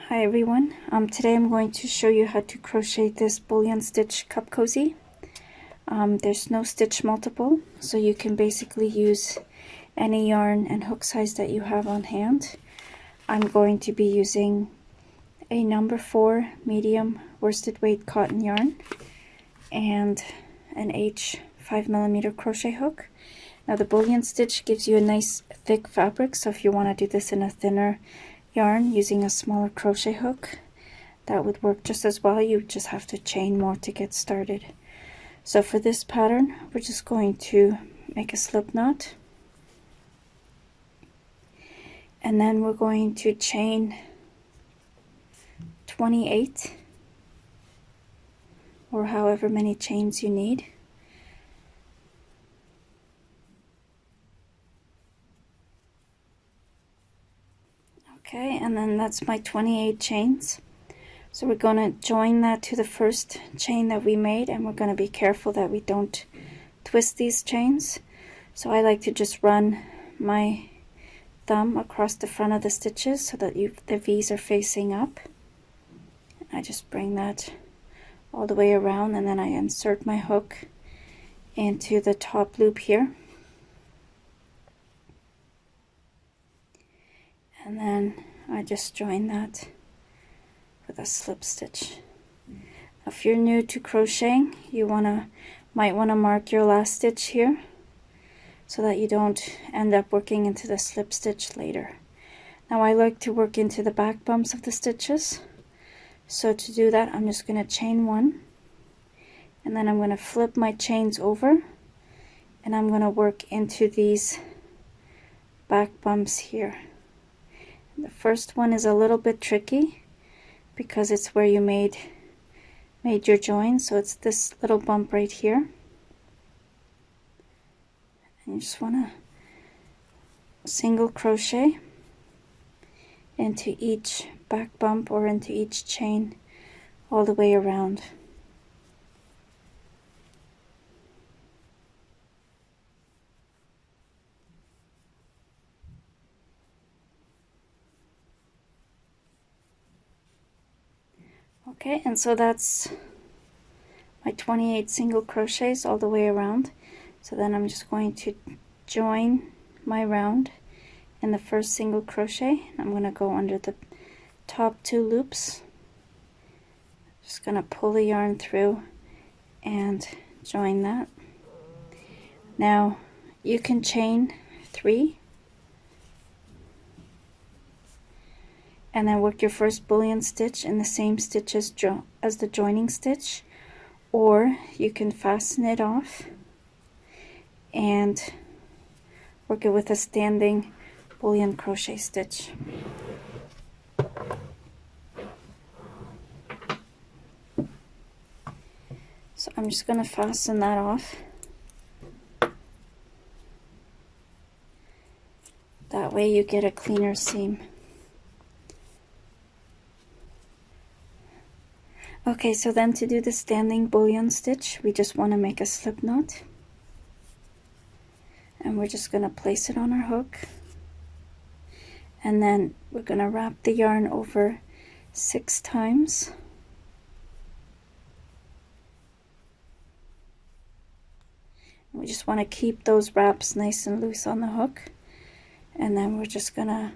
Hi everyone, today I'm going to show you how to crochet this Bullion Stitch cup cozy. There's no stitch multiple, so you can basically use any yarn and hook size that you have on hand. I'm going to be using a number 4 medium worsted weight cotton yarn and an H 5mm crochet hook. Now the Bullion Stitch gives you a nice thick fabric, so if you want to do this in a thinner yarn using a smaller crochet hook, that would work just as well. You just have to chain more to get started. So for this pattern, we're just going to make a slip knot, and then we're going to chain 28 or however many chains you need. Okay, and then that's my 28 chains. So we're going to join that to the first chain that we made, and we're going to be careful that we don't twist these chains. So I like to just run my thumb across the front of the stitches so that the V's are facing up. I just bring that all the way around, and then I insert my hook into the top loop here. And then I just join that with a slip stitch. If you're new to crocheting, you might want to mark your last stitch here so that you don't end up working into the slip stitch later. Now I like to work into the back bumps of the stitches. So to do that, I'm just going to chain 1, and then I'm going to flip my chains over, and I'm going to work into these back bumps here. The first one is a little bit tricky because it's where you made your join, so it's this little bump right here. And you just want to single crochet into each back bump or into each chain all the way around. Okay, and so that's my 28 single crochets all the way around. So then I'm just going to join my round in the first single crochet. I'm going to go under the top 2 loops. Just going to pull the yarn through and join that. Now you can chain 3 and then work your first bullion stitch in the same stitch as the joining stitch, or you can fasten it off and work it with a standing bullion crochet stitch. So I'm just going to fasten that off. That way you get a cleaner seam. Okay, so then to do the standing bullion stitch, we just want to make a slip knot. And we're just going to place it on our hook. And then we're going to wrap the yarn over 6 times. We just want to keep those wraps nice and loose on the hook. And then we're just going to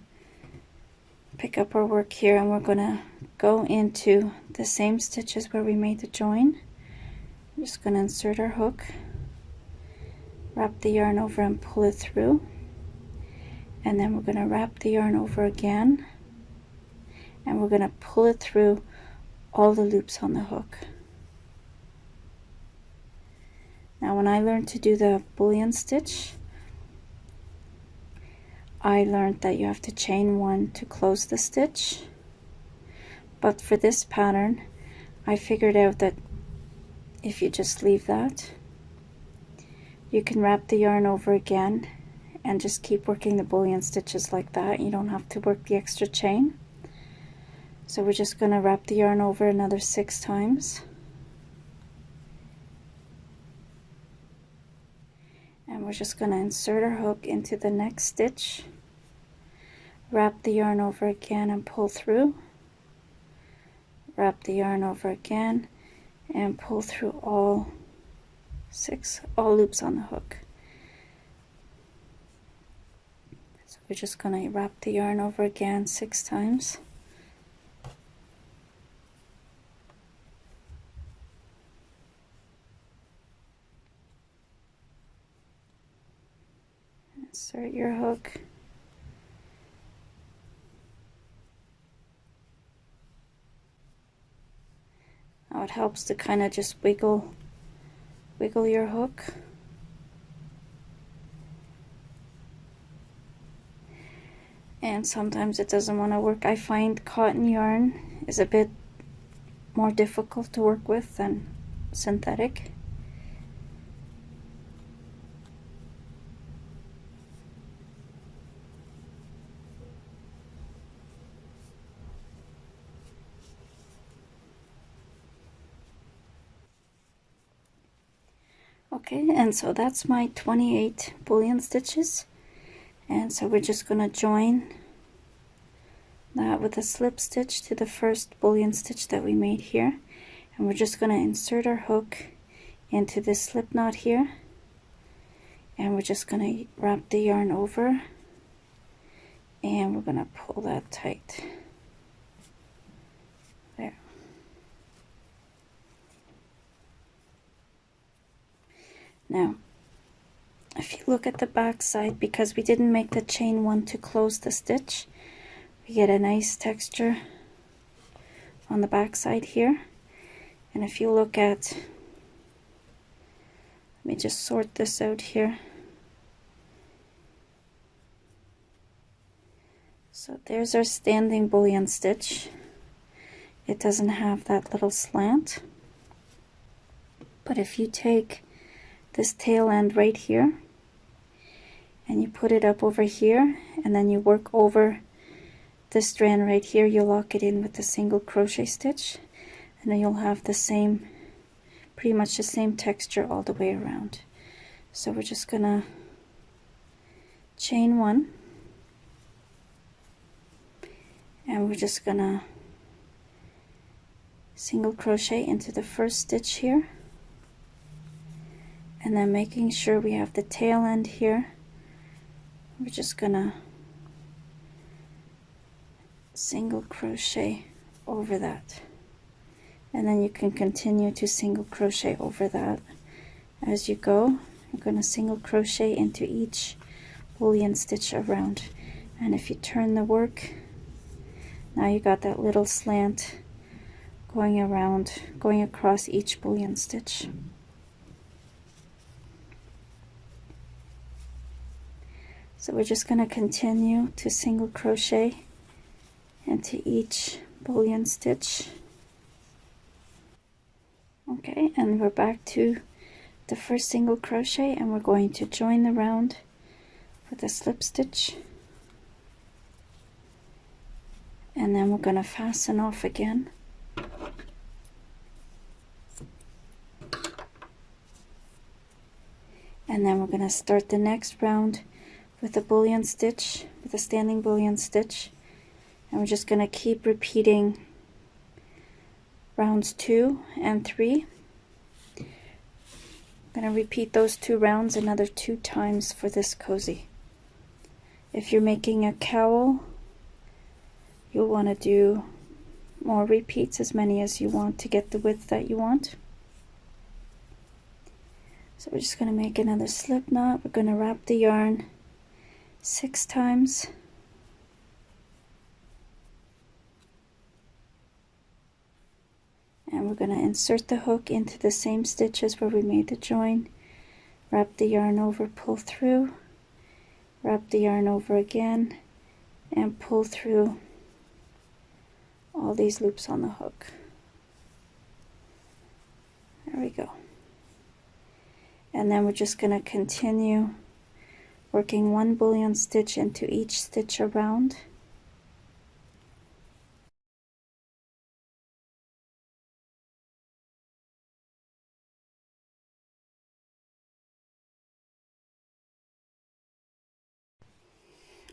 pick up our work here, and we're going to go into the same stitches where we made the join. I'm just going to insert our hook, wrap the yarn over and pull it through, and then we're going to wrap the yarn over again, and we're going to pull it through all the loops on the hook. Now when I learned to do the bullion stitch, I learned that you have to chain 1 to close the stitch, but for this pattern I figured out that if you just leave that, you can wrap the yarn over again and just keep working the bullion stitches like that. You don't have to work the extra chain. So we're just going to wrap the yarn over another 6 times, and we're just going to insert our hook into the next stitch, wrap the yarn over again and pull through, wrap the yarn over again, and pull through all loops on the hook. So we're just going to wrap the yarn over again 6 times. Insert your hook. Now it helps to kind of just wiggle your hook. And sometimes it doesn't want to work. I find cotton yarn is a bit more difficult to work with than synthetic. Okay, and so that's my 28 bullion stitches. And so we're just going to join that with a slip stitch to the first bullion stitch that we made here. And we're just going to insert our hook into this slip knot here. And we're just going to wrap the yarn over. And we're going to pull that tight. There. Now, if you look at the back side, because we didn't make the chain one to close the stitch, we get a nice texture on the back side here. And if you look at, let me just sort this out here. So there's our standing bullion stitch. It doesn't have that little slant. But if you take this tail end right here and you put it up over here, and then you work over this strand right here, you lock it in with a single crochet stitch, and then you'll have the same, pretty much the same texture all the way around. So we're just gonna chain one, and we're just gonna single crochet into the first stitch here, and then making sure we have the tail end here, we're just gonna single crochet over that, and then you can continue to single crochet over that as you go. You're going to single crochet into each bullion stitch around, and if you turn the work, now you got that little slant going around, going across each bullion stitch. So we're just going to continue to single crochet into each bullion stitch. Okay, and we're back to the first single crochet, and we're going to join the round with a slip stitch, and then we're going to fasten off again. And then we're going to start the next round with a bullion stitch, with a standing bullion stitch, and we're just going to keep repeating rounds 2 and 3. I'm going to repeat those 2 rounds another 2 times for this cozy. If you're making a cowl, you'll want to do more repeats, as many as you want to get the width that you want. So we're just going to make another slip knot. We're going to wrap the yarn 6 times. And we're going to insert the hook into the same stitches where we made the join. Wrap the yarn over, pull through, wrap the yarn over again, and pull through all these loops on the hook. There we go. And then we're just going to continue working 1 bullion stitch into each stitch around.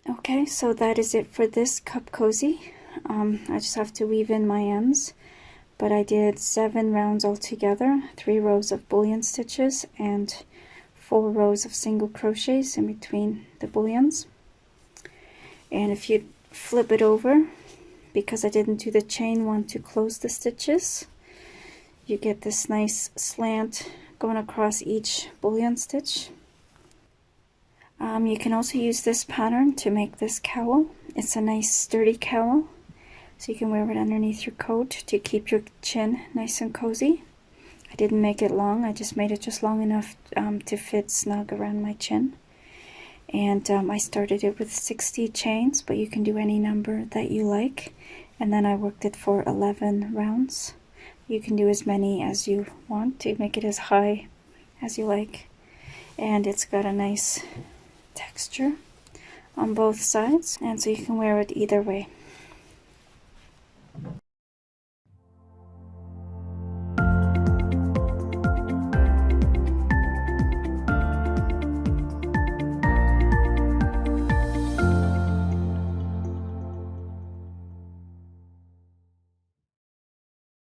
Okay, so that is it for this cup cozy. I just have to weave in my ends. but I did 7 rounds altogether, 3 rows of bullion stitches and 4 rows of single crochets in between the bullions. And if you flip it over, because I didn't do the chain one to close the stitches, you get this nice slant going across each bullion stitch. You can also use this pattern to make this cowl. It's a nice sturdy cowl, so you can wear it underneath your coat to keep your chin nice and cozy. I didn't make it long, I just made it just long enough to fit snug around my chin. And I started it with 60 chains, but you can do any number that you like. And then I worked it for 11 rounds. You can do as many as you want to make it as high as you like. And it's got a nice texture on both sides, and so you can wear it either way.